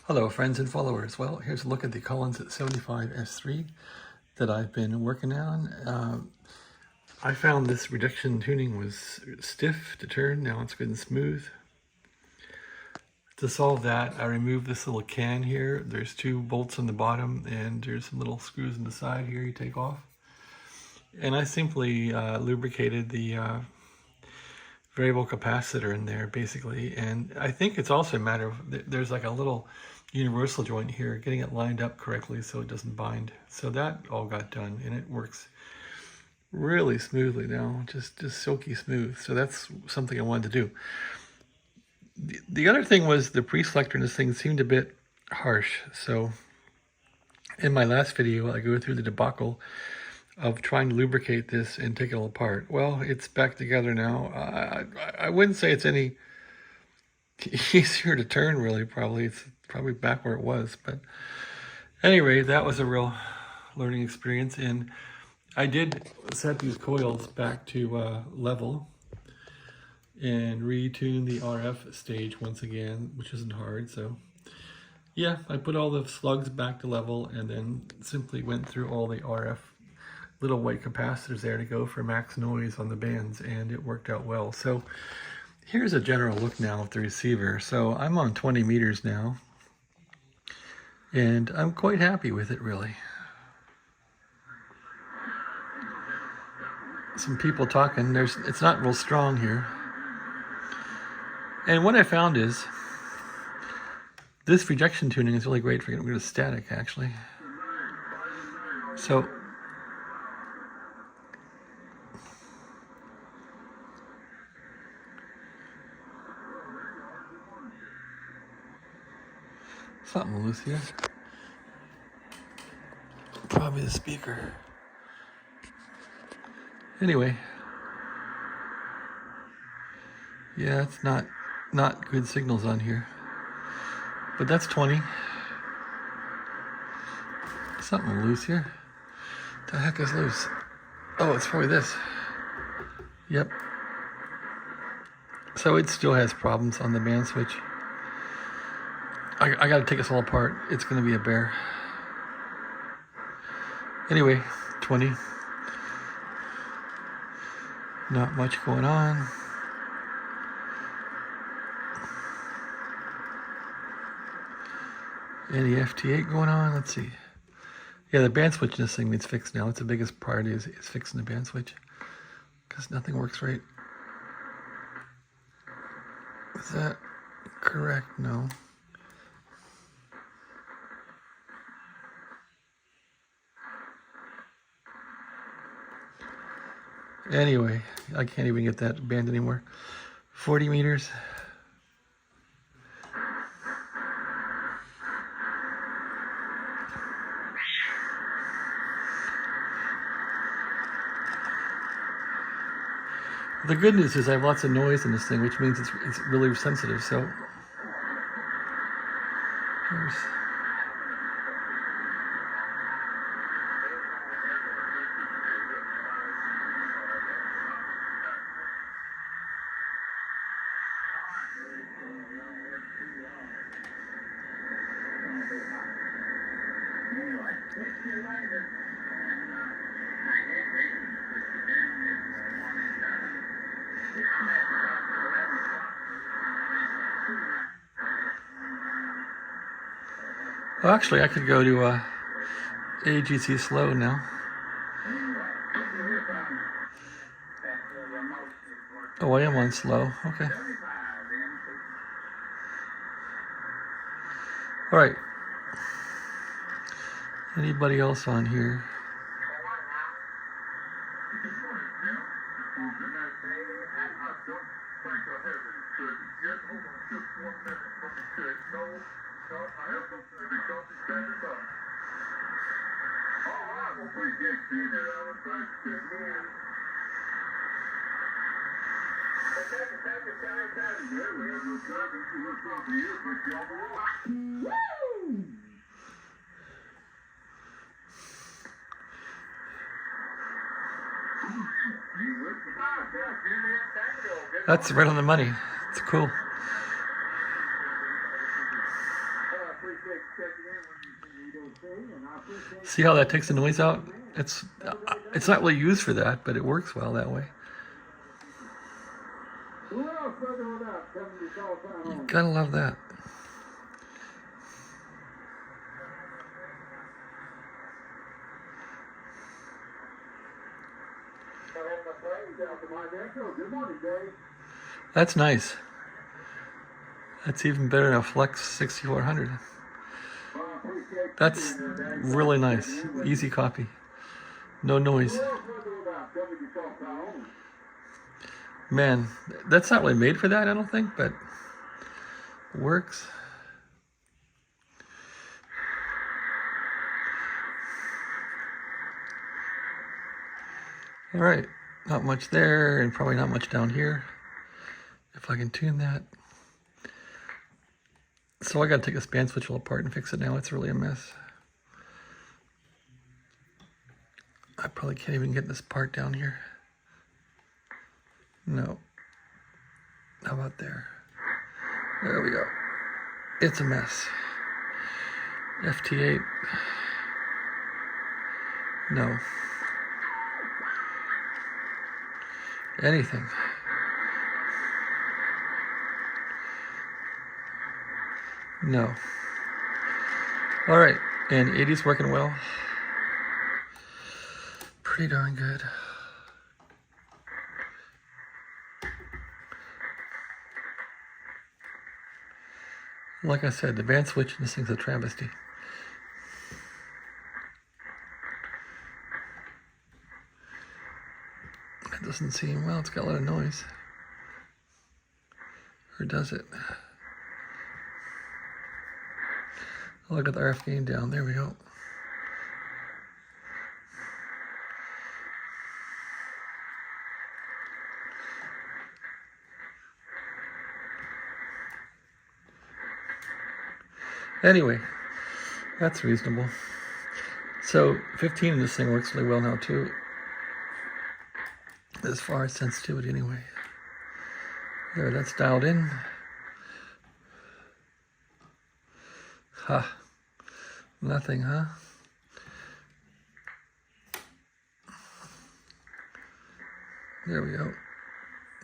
Hello friends and followers. Well, here's a look at the Collins 75S-3 that I've been working on. I found this rejection tuning was stiff to turn. Now it's good and smooth. To solve that, I removed this little can here. There's two bolts on the bottom and there's some little screws on the side here you take off. And I simply lubricated the variable capacitor in there basically, and I think it's also a matter of there's like a little universal joint here, getting it lined up correctly so it doesn't bind. So that all got done and it works really smoothly now, just silky smooth. So that's something I wanted to do. The other thing was the preselector in this thing seemed a bit harsh. So in my last video I go through the debacle of trying to lubricate this and take it all apart. Well, it's back together now. I wouldn't say it's any easier to turn, really. Probably it's probably back where it was. But anyway, that was a real learning experience. And I did set these coils back to level and retune the RF stage once again, which isn't hard. So yeah, I put all the slugs back to level and then simply went through all the RF little white capacitors there to go for max noise on the bands, and it worked out well. So here's a general look now of the receiver. So I'm on 20 meters now, and I'm quite happy with it, really. Some people talking, it's not real strong here. And what I found is this rejection tuning is really great for getting rid of static, actually. So something loose here. Probably the speaker. Anyway. Yeah, it's not good signals on here. But that's 20. Something loose here. What the heck is loose? Oh, it's probably this. Yep. So it still has problems on the band switch. I gotta take this all apart. It's gonna be a bear. Anyway, 20. Not much going on. Any FT8 going on? Let's see. Yeah, the band switch in this thing needs fixed now. That's the biggest priority is fixing the band switch, because nothing works right. Is that correct? No. Anyway, I can't even get that band anymore. 40 meters. The good news is I have lots of noise in this thing, which means it's really sensitive. So here's well, actually, I could go to AGC slow now. Oh, I am on slow. Okay. All right. Anybody else on here? That's right on the money. It's cool. See how that takes the noise out? It's not really used for that, but it works well that way. You gotta love that. That's nice. That's even better than a Flex 6400. That's really nice. Easy copy. No noise. Man, that's not really made for that, I don't think, but it works. All right, not much there, and probably not much down here. If I can tune that. So I gotta take a span switch all apart and fix it now. It's really a mess. I probably can't even get this part down here. No. How about there? There we go. It's a mess. FT8. No. Anything. No. All right, and 80's working well. Pretty darn good. Like I said, the band switch in this thing's a travesty. It doesn't seem, well, it's got a lot of noise. Or does it? Oh, I got the RF gain down. There we go. Anyway, that's reasonable. So 15 in this thing works really well now too, as far as sensitivity anyway. There, that's dialed in. Ha, nothing, huh? There we go.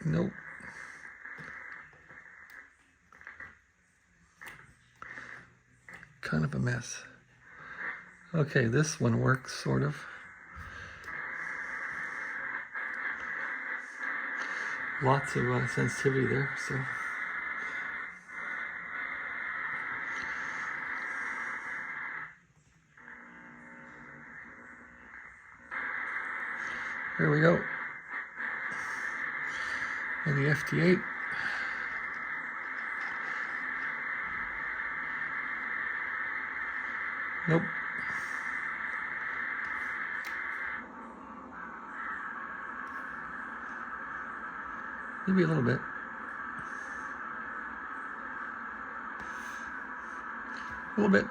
Nope. Kind of a mess. Okay, this one works, sort of. Lots of sensitivity there, so. There we go. And the FT8. Nope. Maybe a little bit. A little bit.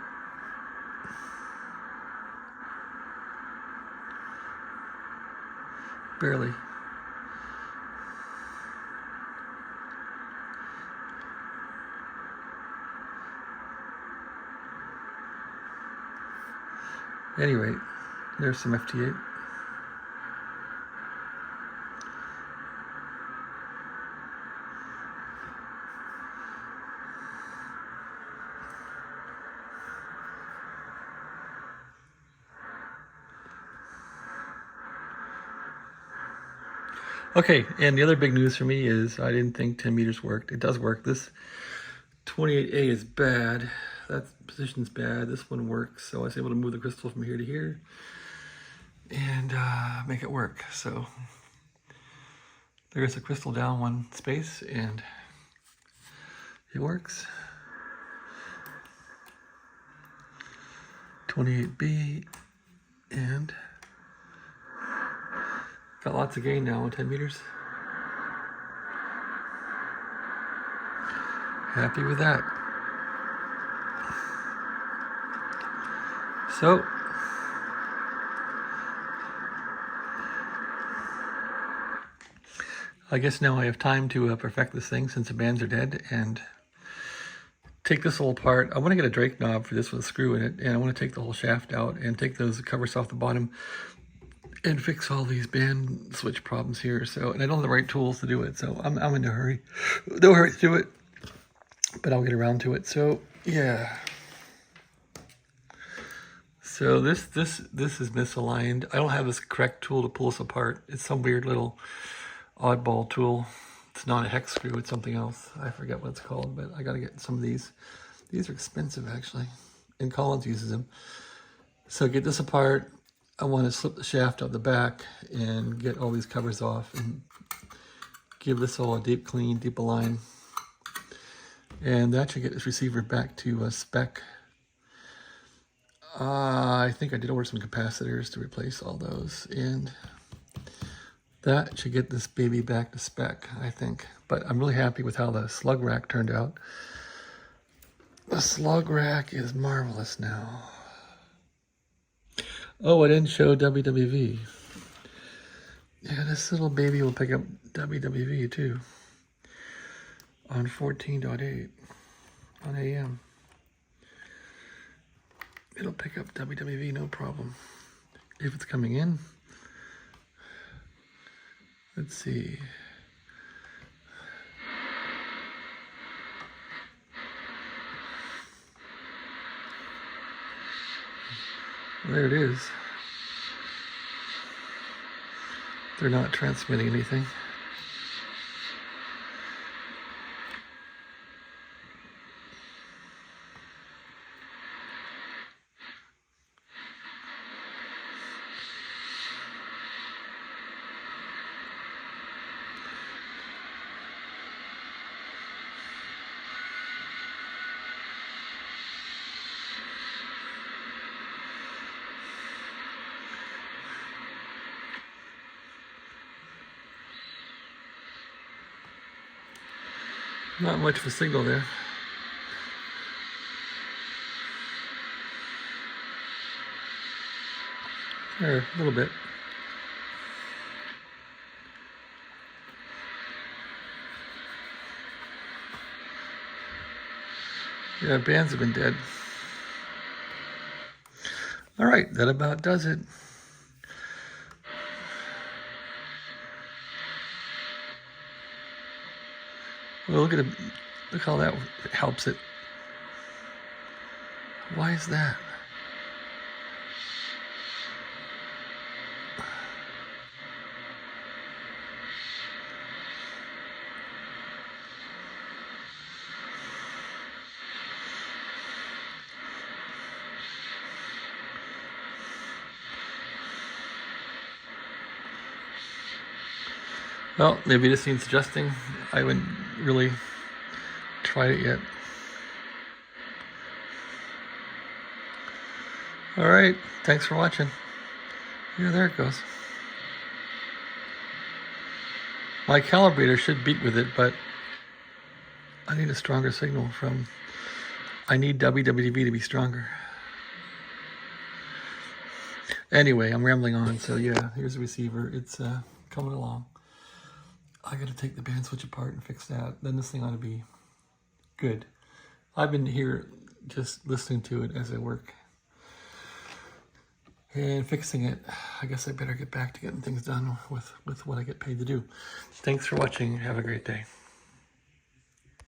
Barely. Anyway, there's some FT8. Okay, and the other big news for me is I didn't think 10 meters worked. It does work. This 28A is bad. That position's bad. This one works. So I was able to move the crystal from here to here and make it work. So there's a crystal down one space and it works. 28B and got lots of gain now on 10 meters. Happy with that. So, I guess now I have time to perfect this thing since the bands are dead, and take this all apart. I want to get a Drake knob for this with a screw in it, and I want to take the whole shaft out and take those covers off the bottom and fix all these band switch problems here. So, and I don't have the right tools to do it, so I'm in a hurry. No hurry to do it, but I'll get around to it. So yeah. So this is misaligned. I don't have this correct tool to pull this apart. It's some weird little oddball tool. It's not a hex screw, it's something else. I forget what it's called, but I gotta get some of these. These are expensive actually, and Collins uses them. So get this apart. I want to slip the shaft out the back and get all these covers off and give this all a deep clean, deep align. And that should get this receiver back to a spec. I think I did order some capacitors to replace all those, and that should get this baby back to spec, I think. But I'm really happy with how the slug rack turned out. The slug rack is marvelous now. Oh, I didn't show WWV. Yeah, this little baby will pick up WWV too. On 14.8 on AM. It'll pick up WWV, no problem. If it's coming in. Let's see. There it is. They're not transmitting anything. Not much of a signal there. There, a little bit. Yeah, bands have been dead. All right, that about does it. Well, look how that helps it. Why is that? Well, maybe this needs adjusting. I haven't really tried it yet. All right, thanks for watching. Yeah, there it goes. My calibrator should beat with it, but I need a stronger signal from, I need WWV to be stronger. Anyway, I'm rambling on, so yeah, here's the receiver. It's coming along. I gotta take the band switch apart and fix that. Then this thing ought to be good. I've been here just listening to it as I work and fixing it. I guess I better get back to getting things done with what I get paid to do. Thanks for watching. Have a great day.